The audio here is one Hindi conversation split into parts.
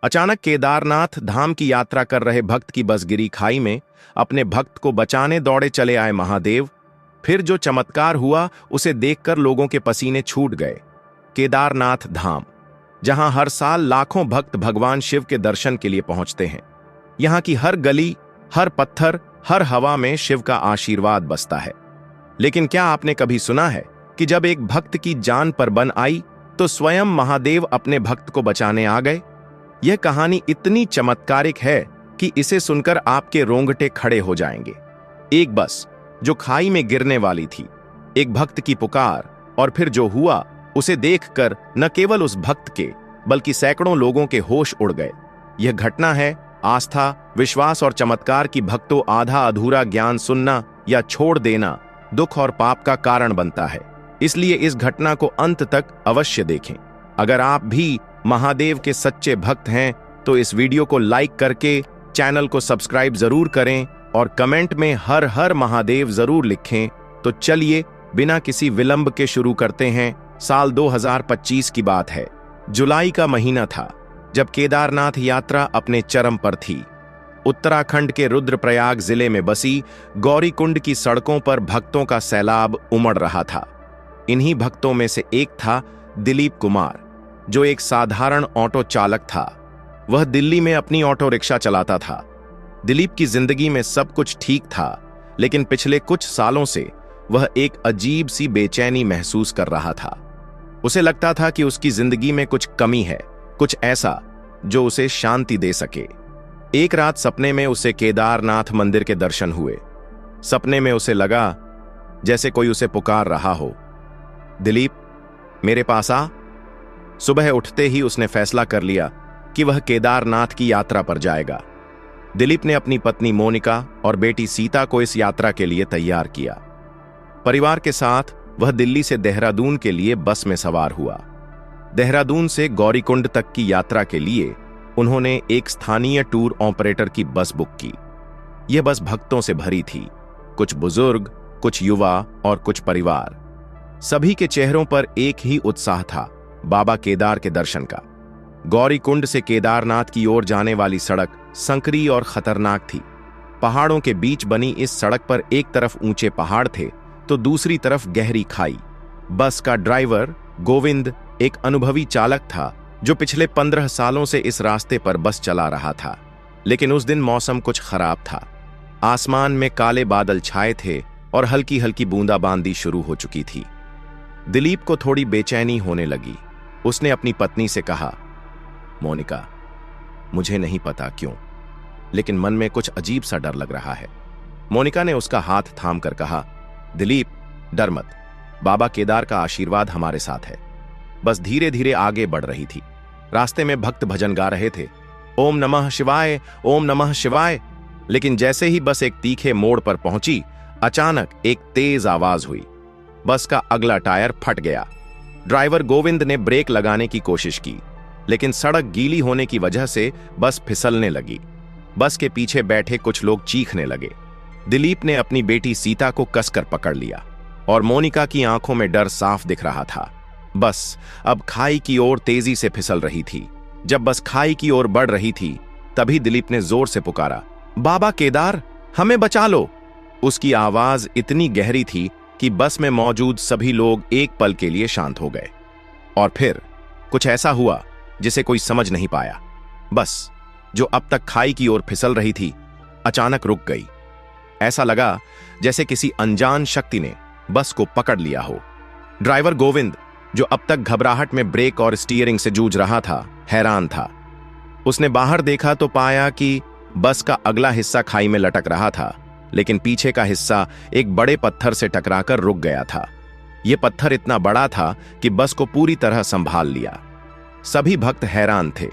अचानक केदारनाथ धाम की यात्रा कर रहे भक्त की बस गिरी खाई में। अपने भक्त को बचाने दौड़े चले आए महादेव। फिर जो चमत्कार हुआ उसे देखकर लोगों के पसीने छूट गए। केदारनाथ धाम, जहां हर साल लाखों भक्त भगवान शिव के दर्शन के लिए पहुंचते हैं। यहां की हर गली, हर पत्थर, हर हवा में शिव का आशीर्वाद बसता है। लेकिन क्या आपने कभी सुना है कि जब एक भक्त की जान पर बन आई तो स्वयं महादेव अपने भक्त को बचाने आ गए? यह कहानी इतनी चमत्कारिक है कि इसे सुनकर आपके रोंगटे खड़े हो जाएंगे। एक बस जो खाई में गिरने वाली थी, एक भक्त की पुकार, और फिर जो हुआ उसे देखकर न केवल उस भक्त के बल्कि सैकड़ों लोगों के होश उड़ गए। यह घटना है आस्था, विश्वास और चमत्कार की। भक्तों, आधा अधूरा ज्ञान सुनना या छोड़ देना दुख और पाप का कारण बनता है। इसलिए इस घटना को अंत तक अवश्य देखें। अगर आप भी महादेव के सच्चे भक्त हैं तो इस वीडियो को लाइक करके चैनल को सब्सक्राइब जरूर करें और कमेंट में हर हर महादेव जरूर लिखें। तो चलिए बिना किसी विलंब के शुरू करते हैं। साल 2025 की बात है। जुलाई का महीना था जब केदारनाथ यात्रा अपने चरम पर थी। उत्तराखंड के रुद्रप्रयाग जिले में बसी गौरीकुंड की सड़कों पर भक्तों का सैलाब उमड़ रहा था। इन्हीं भक्तों में से एक था दिलीप कुमार, जो एक साधारण ऑटो चालक था। वह दिल्ली में अपनी ऑटो रिक्शा चलाता था। दिलीप की जिंदगी में सब कुछ ठीक था, लेकिन पिछले कुछ सालों से वह एक अजीब सी बेचैनी महसूस कर रहा था। उसे लगता था कि उसकी जिंदगी में कुछ कमी है, कुछ ऐसा जो उसे शांति दे सके। एक रात सपने में उसे केदारनाथ मंदिर के दर्शन हुए। सपने में उसे लगा जैसे कोई उसे पुकार रहा हो, दिलीप, मेरे पास आ। सुबह उठते ही उसने फैसला कर लिया कि वह केदारनाथ की यात्रा पर जाएगा। दिलीप ने अपनी पत्नी मोनिका और बेटी सीता को इस यात्रा के लिए तैयार किया। परिवार के साथ वह दिल्ली से देहरादून के लिए बस में सवार हुआ। देहरादून से गौरीकुंड तक की यात्रा के लिए उन्होंने एक स्थानीय टूर ऑपरेटर की बस बुक की। यह बस भक्तों से भरी थी, कुछ बुजुर्ग, कुछ युवा और कुछ परिवार। सभी के चेहरों पर एक ही उत्साह था, बाबा केदार के दर्शन का। गौरीकुंड से केदारनाथ की ओर जाने वाली सड़क संकरी और खतरनाक थी। पहाड़ों के बीच बनी इस सड़क पर एक तरफ ऊंचे पहाड़ थे तो दूसरी तरफ गहरी खाई। बस का ड्राइवर गोविंद एक अनुभवी चालक था जो पिछले 15 सालों से इस रास्ते पर बस चला रहा था। लेकिन उस दिन मौसम कुछ खराब था। आसमान में काले बादल छाए थे और हल्की हल्की बूंदाबांदी शुरू हो चुकी थी। दिलीप को थोड़ी बेचैनी होने लगी। उसने अपनी पत्नी से कहा, मोनिका, मुझे नहीं पता क्यों, लेकिन मन में कुछ अजीब सा डर लग रहा है। मोनिका ने उसका हाथ थामकर कहा, दिलीप, डर मत, बाबा केदार का आशीर्वाद हमारे साथ है। बस धीरे धीरे आगे बढ़ रही थी। रास्ते में भक्त भजन गा रहे थे, ओम नमः शिवाय, ओम नमः शिवाय। लेकिन जैसे ही बस एक तीखे मोड़ पर पहुंची, अचानक एक तेज आवाज हुई। बस का अगला टायर फट गया। ड्राइवर गोविंद ने ब्रेक लगाने की कोशिश की, लेकिन सड़क गीली होने की वजह से बस फिसलने लगी। बस के पीछे बैठे कुछ लोग चीखने लगे। दिलीप ने अपनी बेटी सीता को कसकर पकड़ लिया और मोनिका की आंखों में डर साफ दिख रहा था। बस अब खाई की ओर तेजी से फिसल रही थी। जब बस खाई की ओर बढ़ रही थी, तभी दिलीप ने जोर से पुकारा, बाबा केदार, हमें बचा लो। उसकी आवाज इतनी गहरी थी कि बस में मौजूद सभी लोग एक पल के लिए शांत हो गए। और फिर कुछ ऐसा हुआ जिसे कोई समझ नहीं पाया। बस जो अब तक खाई की ओर फिसल रही थी, अचानक रुक गई। ऐसा लगा जैसे किसी अनजान शक्ति ने बस को पकड़ लिया हो। ड्राइवर गोविंद, जो अब तक घबराहट में ब्रेक और स्टीयरिंग से जूझ रहा था, हैरान था। उसने बाहर देखा तो पाया कि बस का अगला हिस्सा खाई में लटक रहा था, लेकिन पीछे का हिस्सा एक बड़े पत्थर से टकराकर रुक गया था। यह पत्थर इतना बड़ा था कि बस को पूरी तरह संभाल लिया। सभी भक्त हैरान थे।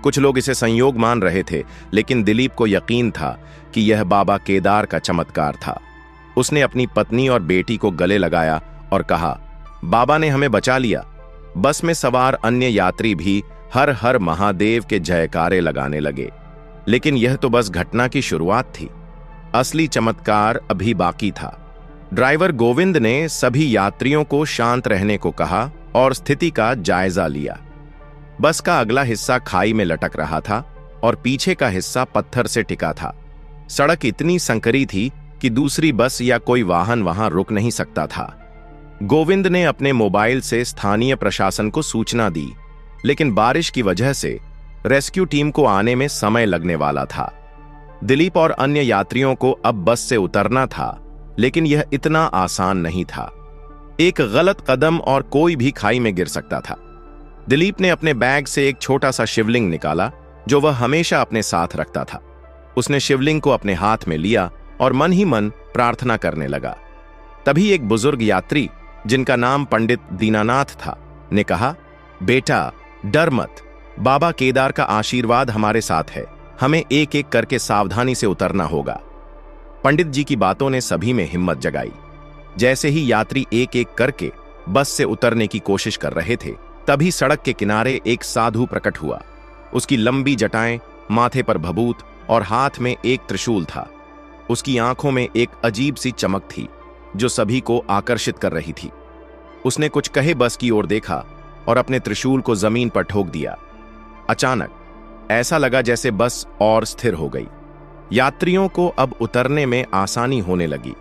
कुछ लोग इसे संयोग मान रहे थे, लेकिन दिलीप को यकीन था कि यह बाबा केदार का चमत्कार था। उसने अपनी पत्नी और बेटी को गले लगाया और कहा, बाबा ने हमें बचा लिया। बस में सवार अन्य यात्री भी हर हर महादेव के जयकारे लगाने लगे। लेकिन यह तो बस घटना की शुरुआत थी। असली चमत्कार अभी बाकी था। ड्राइवर गोविंद ने सभी यात्रियों को शांत रहने को कहा और स्थिति का जायजा लिया। बस का अगला हिस्सा खाई में लटक रहा था और पीछे का हिस्सा पत्थर से टिका था। सड़क इतनी संकरी थी कि दूसरी बस या कोई वाहन वहां रुक नहीं सकता था। गोविंद ने अपने मोबाइल से स्थानीय प्रशासन को सूचना दी, लेकिन बारिश की वजह से रेस्क्यू टीम को आने में समय लगने वाला था। दिलीप और अन्य यात्रियों को अब बस से उतरना था, लेकिन यह इतना आसान नहीं था। एक गलत कदम और कोई भी खाई में गिर सकता था। दिलीप ने अपने बैग से एक छोटा सा शिवलिंग निकाला, जो वह हमेशा अपने साथ रखता था। उसने शिवलिंग को अपने हाथ में लिया और मन ही मन प्रार्थना करने लगा। तभी एक बुजुर्ग यात्री, जिनका नाम पंडित दीनानाथ था, ने कहा, बेटा डर मत, बाबा केदार का आशीर्वाद हमारे साथ है, हमें एक एक करके सावधानी से उतरना होगा। पंडित जी की बातों ने सभी में हिम्मत जगाई। जैसे ही यात्री एक एक करके बस से उतरने की कोशिश कर रहे थे, तभी सड़क के किनारे एक साधु प्रकट हुआ। उसकी लंबी जटाएं, माथे पर भभूत और हाथ में एक त्रिशूल था। उसकी आंखों में एक अजीब सी चमक थी, जो सभी को आकर्षित कर रही थी। उसने कुछ कहे बस की ओर देखा और अपने त्रिशूल को जमीन पर ठोक दिया। अचानक ऐसा लगा जैसे बस और स्थिर हो गई। यात्रियों को अब उतरने में आसानी होने लगी।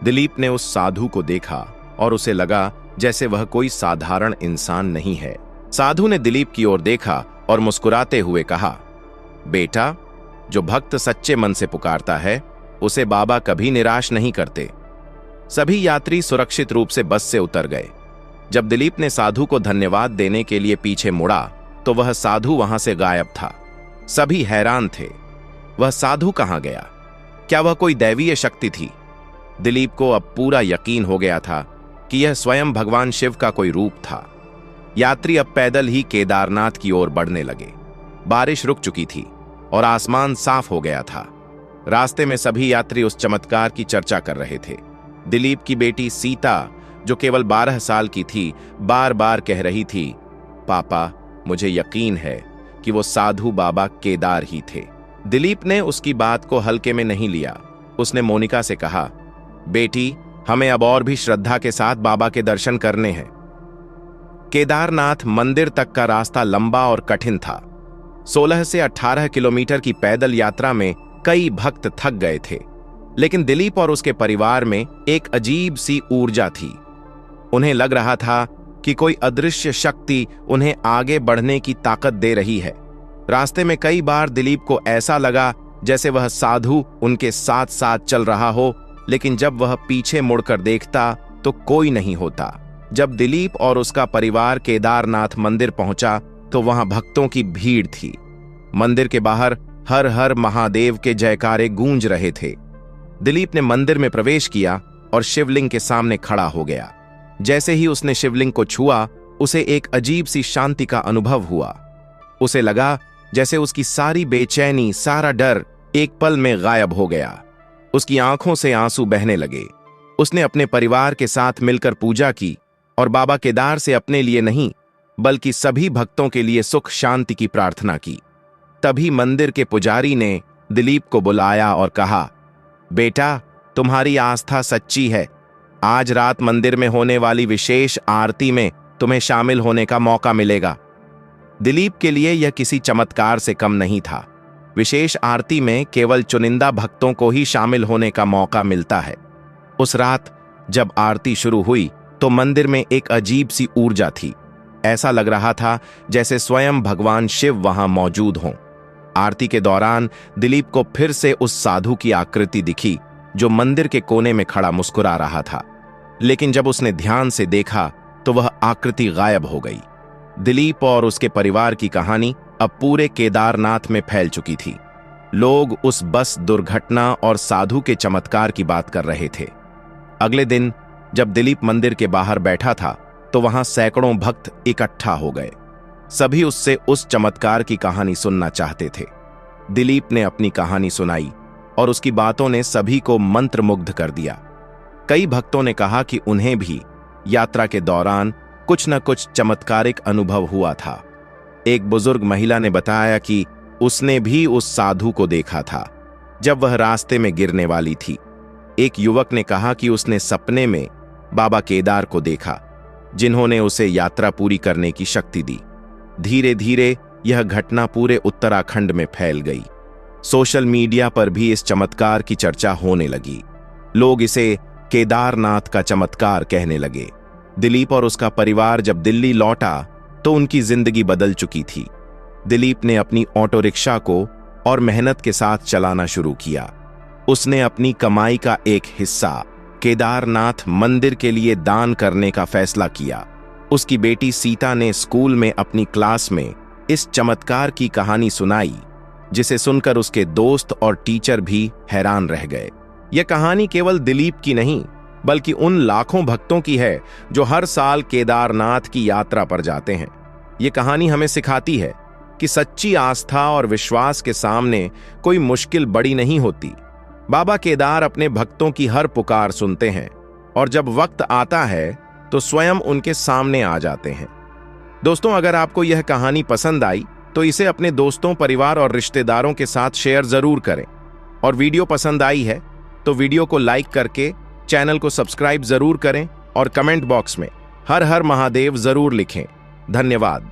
दिलीप ने उस साधु को देखा और उसे लगा जैसे वह कोई साधारण इंसान नहीं है। साधु ने दिलीप की ओर देखा और मुस्कुराते हुए कहा, बेटा, जो भक्त सच्चे मन से पुकारता है, उसे बाबा कभी निराश नहीं करते। सभी यात्री सुरक्षित रूप से बस से उतर गए। जब दिलीप ने साधु को धन्यवाद देने के लिए पीछे मुड़ा, तो वह साधु वहां से गायब था। सभी हैरान थे, वह साधु कहां गया? क्या वह कोई दैवीय शक्ति थी? दिलीप को अब पूरा यकीन हो गया था कि यह स्वयं भगवान शिव का कोई रूप था। यात्री अब पैदल ही केदारनाथ की ओर बढ़ने लगे। बारिश रुक चुकी थी और आसमान साफ हो गया था। रास्ते में सभी यात्री उस चमत्कार की चर्चा कर रहे थे। दिलीप की बेटी सीता, जो केवल 12 साल की थी, बार बार कह रही थी, पापा, मुझे यकीन है कि वो साधु बाबा केदार ही थे। दिलीप ने उसकी बात को हल्के में नहीं लिया। उसने मोनिका से कहा, बेटी, हमें अब और भी श्रद्धा के साथ बाबा के दर्शन करने हैं। केदारनाथ मंदिर तक का रास्ता लंबा और कठिन था। 16 से 18 किलोमीटर की पैदल यात्रा में कई भक्त थक गए थे, लेकिन दिलीप और उसके परिवार में एक अजीब सी ऊर्जा थी। उन्हें लग रहा था कि कोई अदृश्य शक्ति उन्हें आगे बढ़ने की ताकत दे रही है। रास्ते में कई बार दिलीप को ऐसा लगा जैसे वह साधु उनके साथ साथ चल रहा हो, लेकिन जब वह पीछे मुड़कर देखता तो कोई नहीं होता। जब दिलीप और उसका परिवार केदारनाथ मंदिर पहुंचा तो वहां भक्तों की भीड़ थी। मंदिर के बाहर हर हर महादेव के जयकारे गूंज रहे थे। दिलीप ने मंदिर में प्रवेश किया और शिवलिंग के सामने खड़ा हो गया। जैसे ही उसने शिवलिंग को छुआ, उसे एक अजीब सी शांति का अनुभव हुआ। उसे लगा जैसे उसकी सारी बेचैनी, सारा डर एक पल में गायब हो गया। उसकी आंखों से आंसू बहने लगे। उसने अपने परिवार के साथ मिलकर पूजा की और बाबा केदार से अपने लिए नहीं, बल्कि सभी भक्तों के लिए सुख शांति की प्रार्थना की। तभी मंदिर के पुजारी ने दिलीप को बुलाया और कहा, बेटा, तुम्हारी आस्था सच्ची है। आज रात मंदिर में होने वाली विशेष आरती में तुम्हें शामिल होने का मौका मिलेगा। दिलीप के लिए यह किसी चमत्कार से कम नहीं था। विशेष आरती में केवल चुनिंदा भक्तों को ही शामिल होने का मौका मिलता है। उस रात जब आरती शुरू हुई तो मंदिर में एक अजीब सी ऊर्जा थी। ऐसा लग रहा था जैसे स्वयं भगवान शिव वहां मौजूद हों। आरती के दौरान दिलीप को फिर से उस साधु की आकृति दिखी, जो मंदिर के कोने में खड़ा मुस्कुरा रहा था। लेकिन जब उसने ध्यान से देखा तो वह आकृति गायब हो गई। दिलीप और उसके परिवार की कहानी अब पूरे केदारनाथ में फैल चुकी थी। लोग उस बस दुर्घटना और साधु के चमत्कार की बात कर रहे थे। अगले दिन जब दिलीप मंदिर के बाहर बैठा था तो वहां सैकड़ों भक्त इकट्ठा हो गए। सभी उससे उस चमत्कार की कहानी सुनना चाहते थे। दिलीप ने अपनी कहानी सुनाई और उसकी बातों ने सभी को मंत्रमुग्ध कर दिया। कई भक्तों ने कहा कि उन्हें भी यात्रा के दौरान कुछ न कुछ चमत्कारिक अनुभव हुआ था। एक बुजुर्ग महिला ने बताया कि उसने भी उस साधु को देखा था जब वह रास्ते में गिरने वाली थी। एक युवक ने कहा कि उसने सपने में बाबा केदार को देखा, जिन्होंने उसे यात्रा पूरी करने की शक्ति दी। धीरे धीरे यह घटना पूरे उत्तराखंड में फैल गई। सोशल मीडिया पर भी इस चमत्कार की चर्चा होने लगी। लोग इसे केदारनाथ का चमत्कार कहने लगे। दिलीप और उसका परिवार जब दिल्ली लौटा तो उनकी जिंदगी बदल चुकी थी। दिलीप ने अपनी ऑटो रिक्शा को और मेहनत के साथ चलाना शुरू किया। उसने अपनी कमाई का एक हिस्सा केदारनाथ मंदिर के लिए दान करने का फैसला किया। उसकी बेटी सीता ने स्कूल में अपनी क्लास में इस चमत्कार की कहानी सुनाई, जिसे सुनकर उसके दोस्त और टीचर भी हैरान रह गए। यह कहानी केवल दिलीप की नहीं, बल्कि उन लाखों भक्तों की है जो हर साल केदारनाथ की यात्रा पर जाते हैं। यह कहानी हमें सिखाती है कि सच्ची आस्था और विश्वास के सामने कोई मुश्किल बड़ी नहीं होती। बाबा केदार अपने भक्तों की हर पुकार सुनते हैं और जब वक्त आता है तो स्वयं उनके सामने आ जाते हैं। दोस्तों, अगर आपको यह कहानी पसंद आई तो इसे अपने दोस्तों, परिवार और रिश्तेदारों के साथ शेयर जरूर करें। और वीडियो पसंद आई है तो वीडियो को लाइक करके चैनल को सब्सक्राइब जरूर करें और कमेंट बॉक्स में हर हर महादेव जरूर लिखें। धन्यवाद।